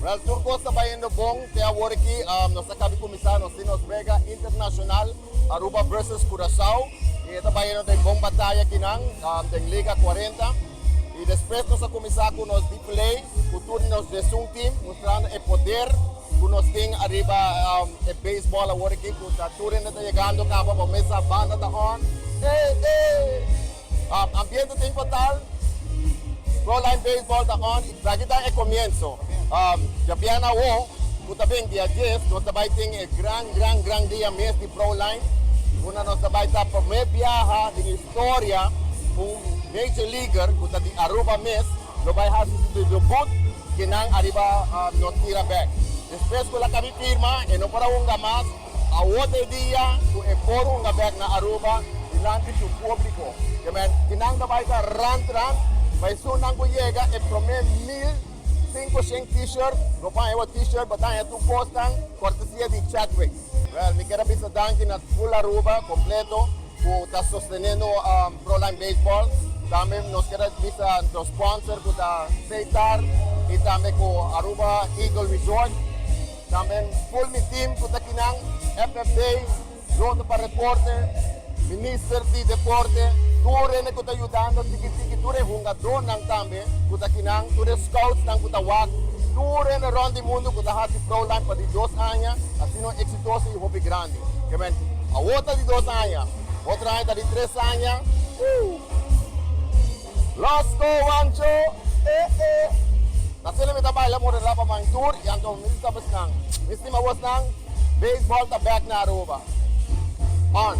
Well, turko sa bayan no bong, kaya wariki no sa kabi kumisano, Sinos Vega International, Aruba versus Curaçao. Ito bayan no tayong bong bataya kinang, tayong Liga 40. E después nos kumisako nos di play, futuro nos de sung team, mostrando e poder, kunos ting arriba e baseball a wariki, kuta turin na tayo gando kapa pa mesa banda ta on. Ambiente ting total, Proline Baseball ta on, lagi tayo e comienzo. Japiana wo, puta bem dia 10, nos sabay ting e gran dia mes di Proline. Una nos sabay ta pa me viaja di historia, major leaguer, puta di Aruba mes, lo bay ha su debut, kinang arriba non tira back. Después ko la kami firma, e no para un gamas, a otro dia, ku e por un back na Aruba, ilante su público. Kinang na bay ta run, may sunang ko llega, e prome 1,500 t-shirt, no pa ewa t-shirt, batang tu postan, cortesía di Chadwick. Well, mi quero bisa dankin at full Aruba, completo, ku ta sostenendo Proline Baseball. También nos queda bisa los sponsor ku ta Seitar, y también ku Aruba Eagle Resort. También full mi team ku ta kinang FFA, Roto para Reporter, Minister di Deporte, ture na kuta ayudando, tiki-tiki, ture hungador ng tambe, kuta kinang, ture scouts ng kuta wak, ture na round di mundo, kuta hati Proline pa di 2 anya, at sino exitoso y hopi grande. Kemen, awota di 2 anya, otra anya di 3 anya, Losco, Wancho, Nasili mi tabay lang mo rin pa mang tour, yan to, misi tapos nang, misi mawas nang, baseball ta back na Aruba. On.